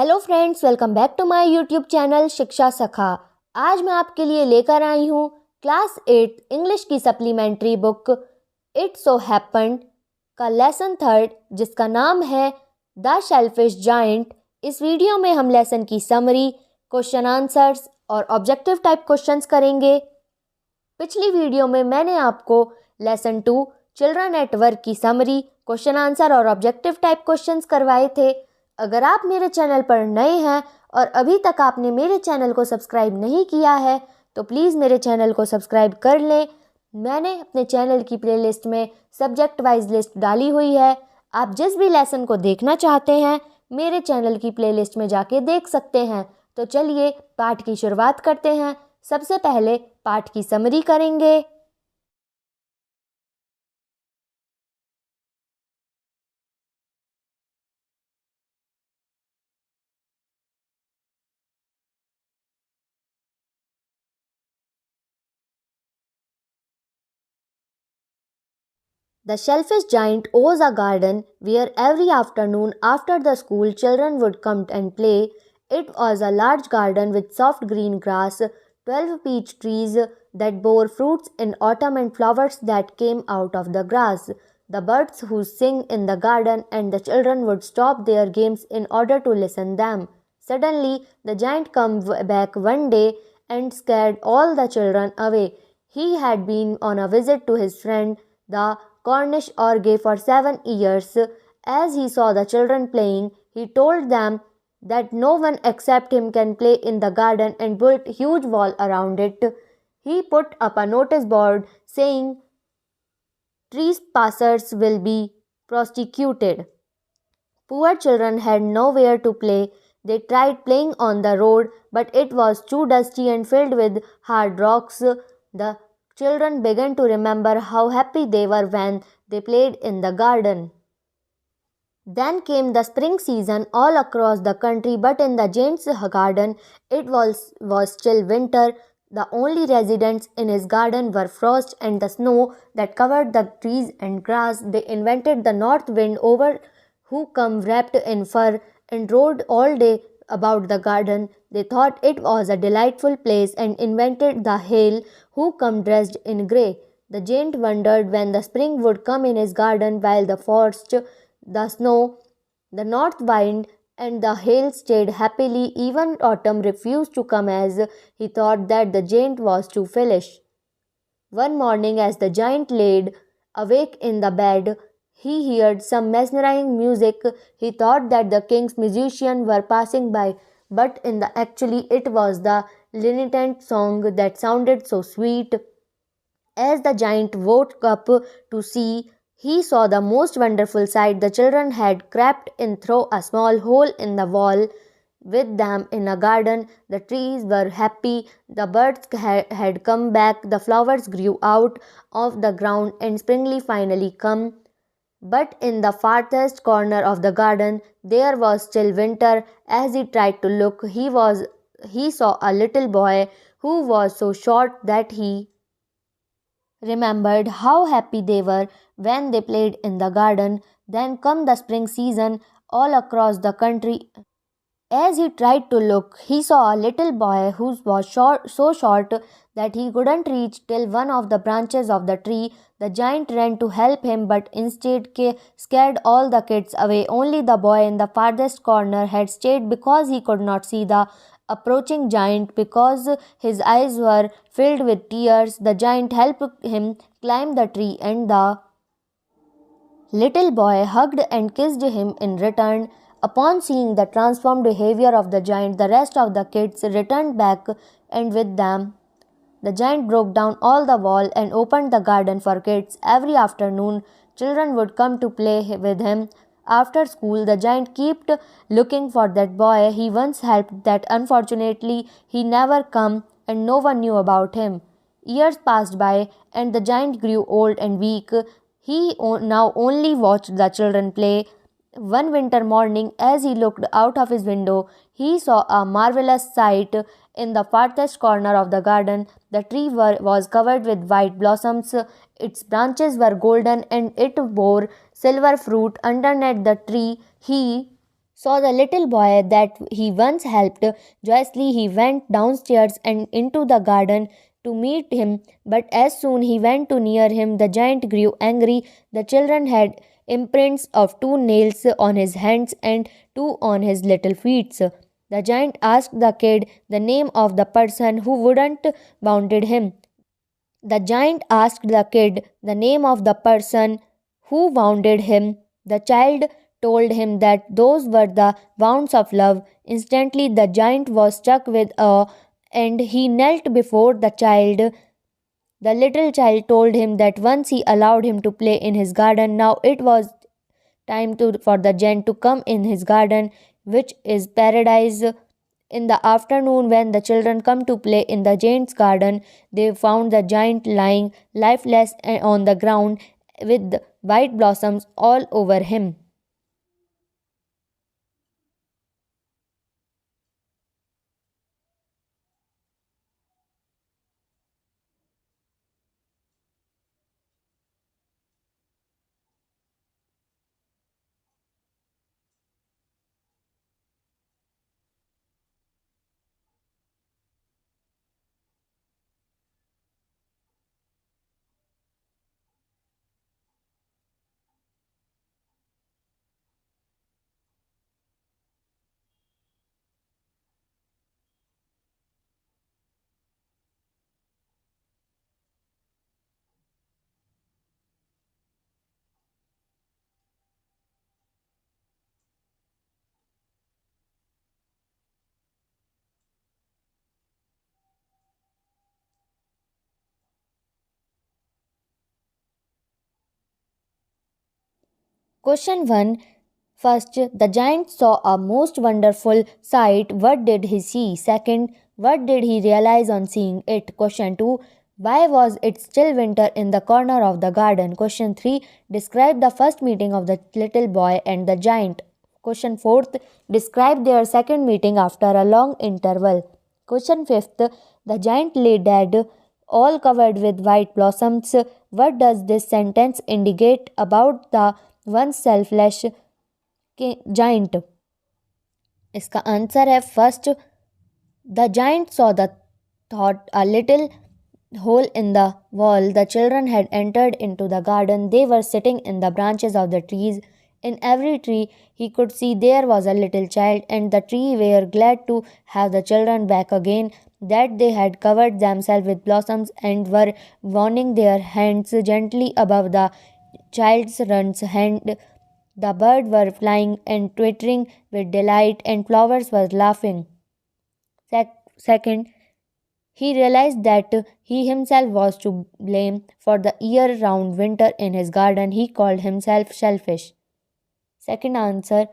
Hello friends, welcome back to my YouTube channel Shiksha Sakha. आज मैं आपके लिए लेकर आई हूँ क्लास 8 इंग्लिश की supplementary book it so happened का लेसन 3 जिसका नाम है द शेलफिश जाइंट। इस वीडियो में हम लेसन की समरी, क्वेश्चन आंसर्स और ऑब्जेक्टिव टाइप क्वेश्चंस करेंगे। पिछली वीडियो में मैंने आपको लेसन 2 चिल्ड्रन एट वर्क की समरी, क्वेश्चन आंसर और ऑब्जेक्टिव टाइप क्वेश्चंस करवाए थे। अगर आप मेरे चैनल पर नए हैं और अभी तक आपने मेरे चैनल को सब्सक्राइब नहीं किया है तो प्लीज़ मेरे चैनल को सब्सक्राइब कर लें। मैंने अपने चैनल की प्लेलिस्ट में सब्जेक्ट वाइज लिस्ट डाली हुई है। आप जिस भी लेसन को देखना चाहते हैं मेरे चैनल की प्लेलिस्ट में जाके देख सकते हैं। तो चलिए पाठ की शुरुआत करते हैं। सबसे पहले पाठ की समरी करेंगे। The shellfish giant owns a garden where every afternoon after the school children would come and play. It was a large garden with soft green grass, 12 peach trees that bore fruits in autumn and flowers that came out of the grass. The birds who sing in the garden and the children would stop their games in order to listen them. Suddenly the giant came back one day and scared all the children away. He had been on a visit to his friend, the Cornish orgy for 7 years. As he saw the children playing, he told them that no one except him can play in the garden and built a huge wall around it. He put up a notice board saying, "Trespassers will be prosecuted." Poor children had nowhere to play. They tried playing on the road, but it was too dusty and filled with hard rocks. The children began to remember how happy they were when they played in the garden. Then came the spring season all across the country, but in the Gaint's garden it was still winter. The only residents in his garden were frost and the snow that covered the trees and grass. They invented the north wind over who come wrapped in fur and rode all day about the garden. They thought it was a delightful place and invented the hail who come dressed in grey. The giant wondered when the spring would come in his garden while the frost, the snow, the north wind and the hail stayed happily. Even autumn refused to come as he thought that the giant was too foolish. One morning as the giant laid awake in the bed, he heard some mesmerizing music. He thought that the king's musicians were passing by, but actually it was the linitant song that sounded so sweet. As the giant woke up to see, he saw the most wonderful sight. The children had crept in through a small hole in the wall. With them in a garden, the trees were happy, the birds had come back, the flowers grew out of the ground, and spring finally come. But in the farthest corner of the garden there was still winter. As he tried to look, he saw a little boy who was so short that he remembered how happy they were when they played in the garden. Then come the spring season all across the country. As he tried to look, he saw a little boy who was so short that he couldn't reach till one of the branches of the tree. The giant ran to help him, but instead scared all the kids away. Only the boy in the farthest corner had stayed because he could not see the approaching giant because his eyes were filled with tears. The giant helped him climb the tree, and the little boy hugged and kissed him in return. Upon seeing the transformed behavior of the giant, the rest of the kids returned back, and with them the giant broke down all the wall and opened the garden for kids. Every afternoon, children would come to play with him. After school, the giant kept looking for that boy he once helped, that unfortunately he never came and no one knew about him. Years passed by and the giant grew old and weak. He now only watched the children play. One winter morning, as he looked out of his window, he saw a marvelous sight. In the farthest corner of the garden, the tree was covered with white blossoms. Its branches were golden and it bore silver fruit. Underneath the tree, he saw the little boy that he once helped. Joyously, he went downstairs and into the garden to meet him, but as soon he went too near him, the giant grew angry. The children had imprints of two nails on his hands and two on his little feet. The giant asked the kid the name of the person who wouldn't wounded him. The giant asked the kid the name of the person who wounded him. The child told him that those were the wounds of love. Instantly, the giant was struck with awe and he knelt before the child. The little child told him that once he allowed him to play in his garden, now it was for the giant to come in his garden, which is paradise. In the afternoon, when the children come to play in the giant's garden, they found the giant lying lifeless on the ground with white blossoms all over him. Question 1. First, the giant saw a most wonderful sight. What did he see? Second, what did he realize on seeing it? Question 2. Why was it still winter in the corner of the garden? Question 3. Describe the first meeting of the little boy and the giant. Question 4. Describe their second meeting after a long interval. Question 5. The giant lay dead, all covered with white blossoms. What does this sentence indicate about the once selfless giant? इसका answer है first. The giant saw the thought a little hole in the wall. The children had entered into the garden. They were sitting in the branches of the trees. In every tree he could see there was a little child, and the tree were glad to have the children back again, that they had covered themselves with blossoms and were warming their hands gently above the child's run's hand. The birds were flying and twittering with delight, and flowers were laughing. Second, he realized that he himself was to blame for the year round winter in his garden. He called himself selfish. Second answer.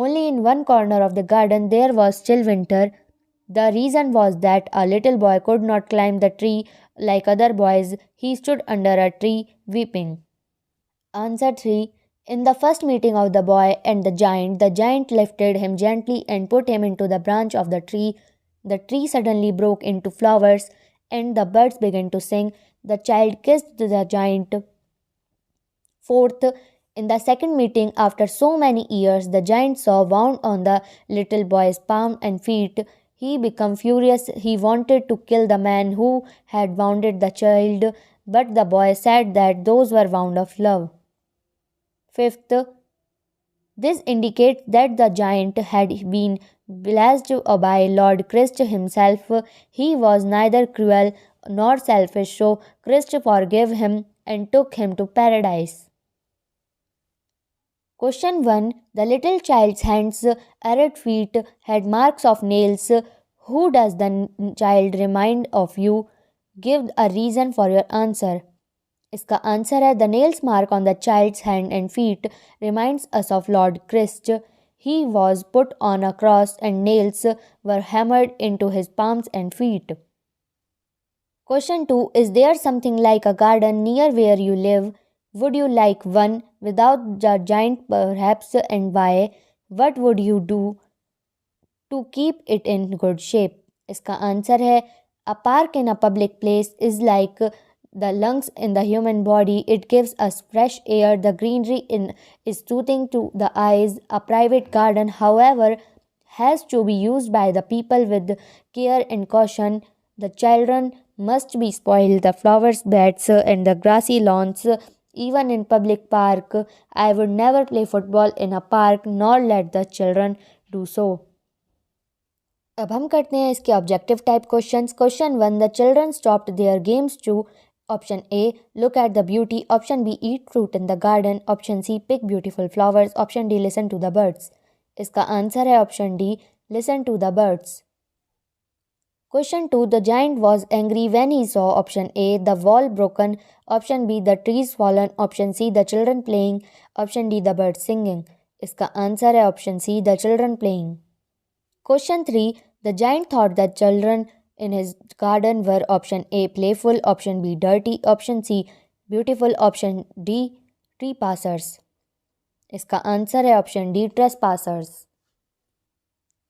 Only in one corner of the garden there was still winter. The reason was that a little boy could not climb the tree like other boys. He stood under a tree weeping. Answer 3. In the first meeting of the boy and the giant lifted him gently and put him into the branch of the tree. The tree suddenly broke into flowers and the birds began to sing. The child kissed the giant. Fourth, in the second meeting after so many years, the giant saw wound on the little boy's palm and feet. He became furious. He wanted to kill the man who had wounded the child, but the boy said that those were wounds of love. Fifth, this indicates that the giant had been blessed by Lord Christ himself. He was neither cruel nor selfish, so Christ forgave him and took him to paradise. Question 1. The little child's hands, arrowed feet had marks of nails. Who does the child remind of you? Give a reason for your answer. इसका answer है the nails mark on the child's hand and feet reminds us of Lord Christ. He was put on a cross and nails were hammered into his palms and feet. Question 2. Is there something like a garden near where you live? Would you like one without the giant perhaps, and why? What would you do to keep it in good shape? इसका answer है a park in a public place is like the lungs in the human body. It gives us fresh air. The greenery is soothing to the eyes. A private garden, however, has to be used by the people with care and caution. The children must be spoiled. The flowers beds and the grassy lawns, even in public park. I would never play football in a park nor let the children do so. अब हम करते हैं इसके objective type questions. Question 1, the children stopped their games to option A look at the beauty, option B eat fruit in the garden, option C pick beautiful flowers, option D listen to the birds. इसका answer है option D, listen to the birds. Question 2, the giant was angry when he saw option A the wall broken, option B the trees fallen, option C the children playing, option D the birds singing. इसका answer है option C, the children playing. Question 3, the giant thought that children in his garden were option A playful, option B dirty, option C beautiful, option D trespassers. इसका answer है option D, trespassers.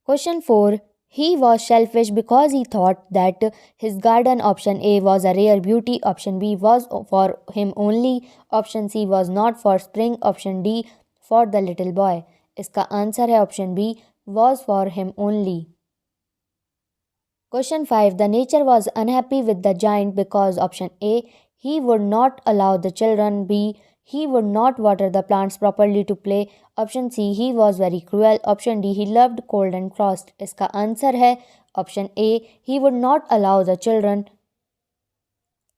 Question 4, he was selfish because he thought that his garden option A was a rare beauty, option B was for him only, option C was not for spring, option D for the little boy. इसका answer है option B, was for him only. Question 5, the nature was unhappy with the giant because option A he would not allow the children, B he would not water the plants properly to play, option C he was very cruel, option D he loved cold and frost. इसका answer है option A, he would not allow the children.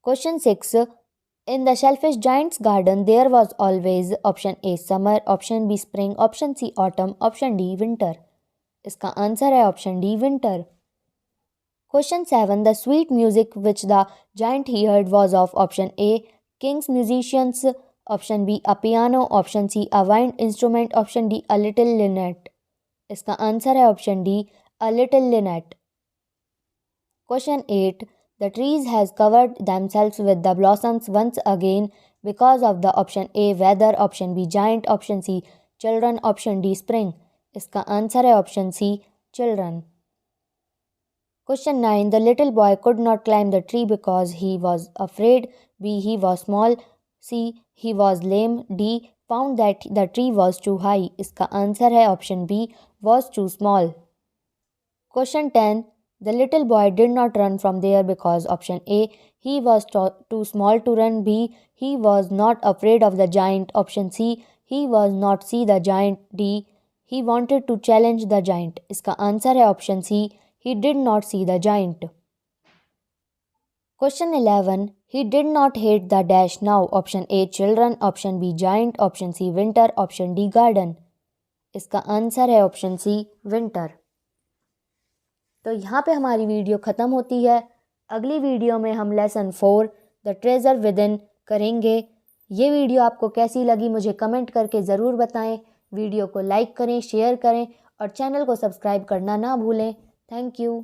Question 6, in the selfish giant's garden there was always option A summer, option B spring, option C autumn, option D winter. इसका answer है option D, winter. Question 7, the sweet music which the giant he heard was of option A king's musicians, option B a piano, option C a wind instrument, option D a little linnet. इसका answer है option D, a little linnet. Question 8, the trees has covered themselves with the blossoms once again because of the option A weather, option B giant, option C children, option D spring. इसका answer है option C, children. Question 9, the little boy could not climb the tree because he was afraid, B he was small, C he was lame, D found that the tree was too high. इसका answer है option B, was too small. Question 10, the little boy did not run from there because option A he was too small to run, B he was not afraid of the giant, option C he was not see the giant, D he wanted to challenge the giant. इसका answer है option C, he did not see the giant. Question 11, he did not hate the dash now, option A children, option B giant, option C winter, option D garden. इसका answer है option सी, winter. तो यहाँ पे हमारी video ख़त्म होती है। अगली वीडियो में हम लेसन 4 द ट्रेजर विदिन करेंगे। ये वीडियो आपको कैसी लगी मुझे कमेंट करके ज़रूर बताएं। वीडियो को लाइक करें, शेयर करें और चैनल को सब्सक्राइब करना ना भूलें। Thank you.